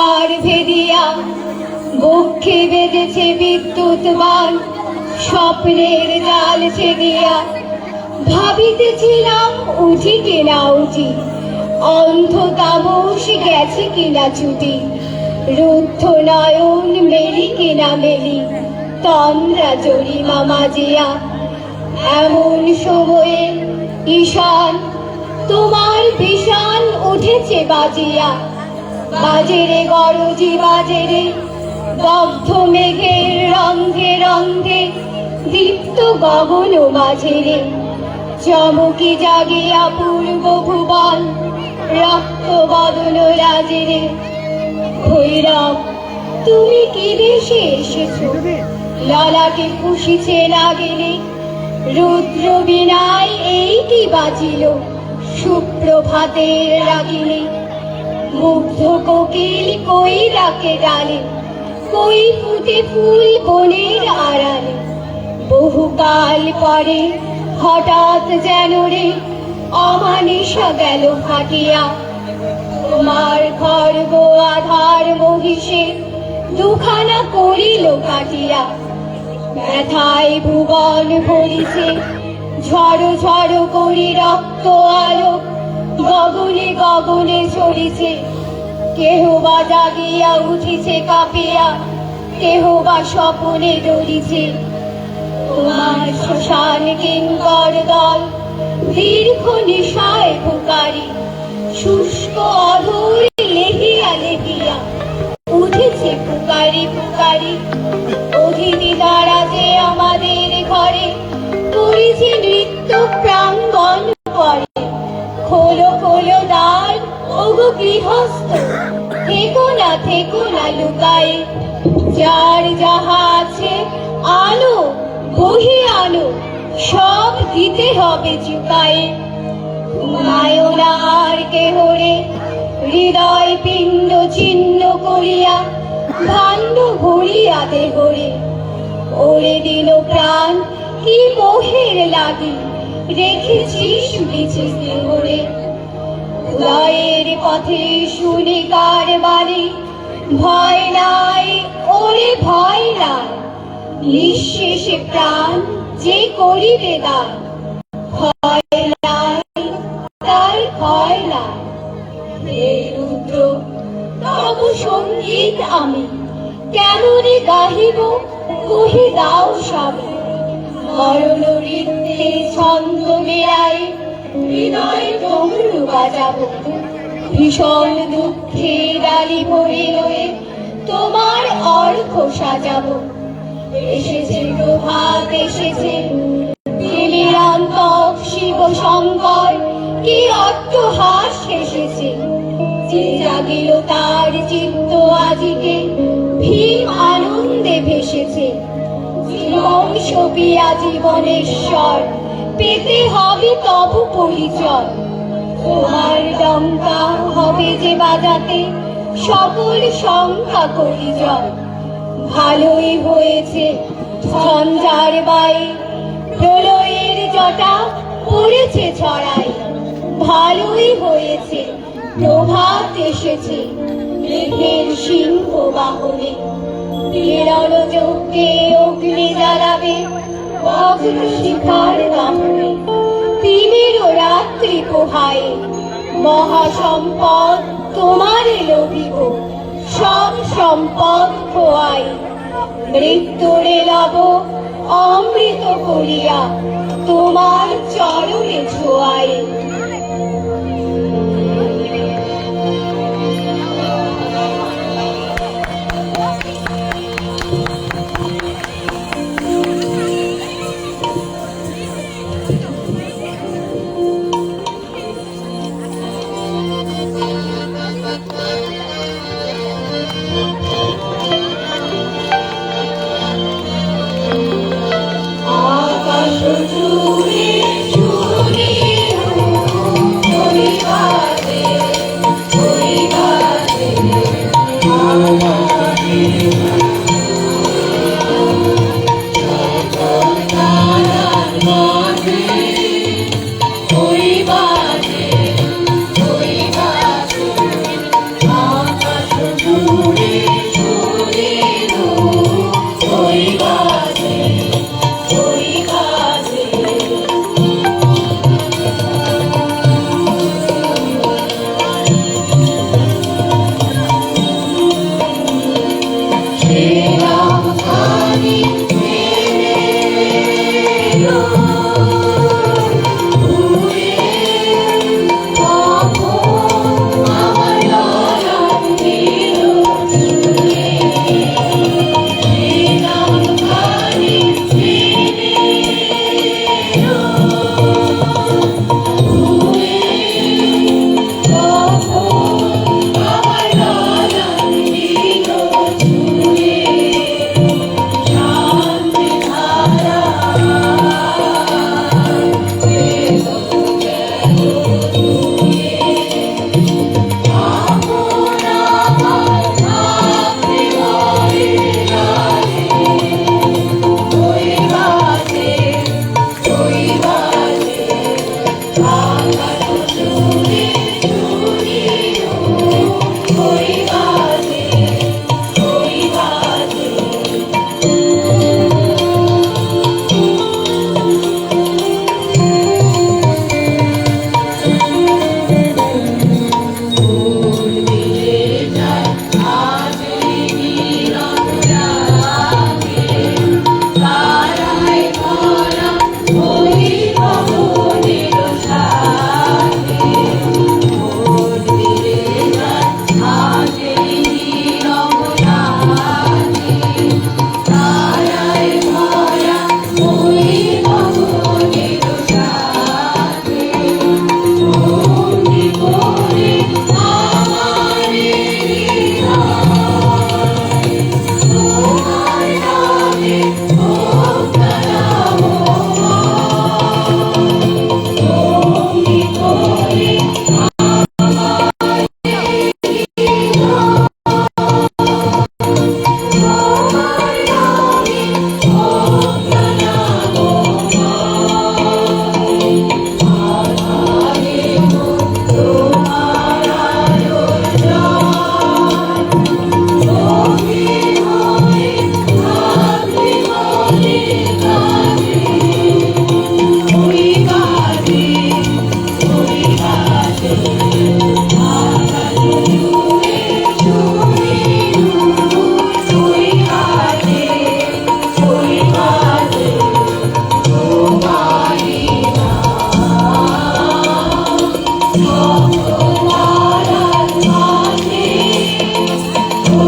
দুয়ার ভেদিয়া বক্ষে বেঁধেছে বিদ্যুৎ বান, স্বপ্নের জাল ছেদিয়া ভাবিতেছিলাম উঠি কিনা উঠি, অন্ধ তামস গেছে কিনা ছুটি, রুদ্ধ নয়ন মেলি কিনা মেলি, তন্দ্রা জরিমা মাজিয়া। এমন সময়ে ঈশান তোমার বিষান উঠেছে বাজিয়া, বাজেরে গরজি বাজেরে, দগ্ধ মেঘের রঙ্গে রঙ্গে, দীপ্ত গগন মাঝেরে, চমকি জাগিয়া পূর্ব ভুবন, রক্ত বদন রাজেরে। ভৈরব তুমি কি বেশে এসেছো, ললাটে পুষিছে লাগেলে, রুদ্র বিনায় এই কি বাজিল, সুপ্রভাতের রাগিলে। মুগ্ধ কোকিল কই ডাকে ডালে, কই ফুটে ফুল বনের আড়ালে। বহুকাল পরে হঠাৎ যেন রে অমানিসা গেল ফাটিয়া, তোমার খর্গ আধার মহিষে দুখানা করিল কাটিয়া। ব্যথায় ভুবন ভরিছে, ঝড় ঝড় করি রক্ত আলোক, গগনে গগনে ঝরিছে। কেহ বা জাগিয়া উঠিছে কাঁপিয়া, কেহ বা স্বপনে ডরিছে। তোমার শ্মশান কিঙ্কর দল দীর্ঘ নিশায় ফুকারি, শুষ্ক অধর লেহিয়া লেহিয়া উঠেছে পুকারি পুকারি। অতিথি দ্বারা যে আমাদের ঘরে করেছে নৃত্য প্রাঙ্গণ পরে। খোলো খোলো দ্বার ওগো গৃহস্থ, থেকো না লুকায়ে। যার যাহা আছে আলো বহি আলো, সব দিতে হবে চুকায়ে। ঘুমায়ো না আর কেহ রে, হৃদয় পিণ্ড ছিন্ন করিয়া, ভাণ্ড ভরিয়া দেহরে। ওরে দিল প্রাণ কি মোহের লাগি, রেখেছিস বিছে দেহরে। উদয়ের পথে শুনি কার বাণী, ভয় নাই ওরে ভয় নাই, নিঃশেষে প্রাণ যে করিবে দান। ভয় নাই তার ভয় নাই। হে রুদ্র তব সঙ্গীত আমি কেমনে গাহিব, কহি দাও স্বামী। মরণ ঋদ্ধে ছন্দ মেলাই, হৃদয় ডমরু বাজাবো। ভীষণ দুঃখে ডালি ভরে লয়ে তোমার অর্ঘ সাজাবো। এসেছে প্রভাত এসেছে, নীলান্তক শিব শঙ্কর কি অট্টহাস হেসেছে। যে জাগিল তার চিত্ত আজিকে, ভীম আনন্দে ভেসেছে। জীবন সপিয়া জীবনেশ্বর, পেতে হবে তব পরিচয়। তোমার ডঙ্কা হবে যে বাজাতে, সকল সংখ্যা করি জয়। ভালোই হয়েছে ঝঞ্ঝার বাই, প্রলয়ের জটা পড়েছে ছড়াই। ভালোই হয়েছে প্রভাত এসেছে, মেঘের সিংহ বাহনে। বিরল যজ্ঞে অগ্নি জ্বালাবে, অগ্ন শিখার দাহনে। দিনেরও রাত্রি পোহায়, মহাসম্পদ তোমার লোভিব, সব সম্পদ খোয়াই। মৃত্যুরে লব অমৃত করিয়া, তোমার চরণে ছোঁয়াই। আকাশ জুড়ে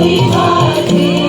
ওই মাঝে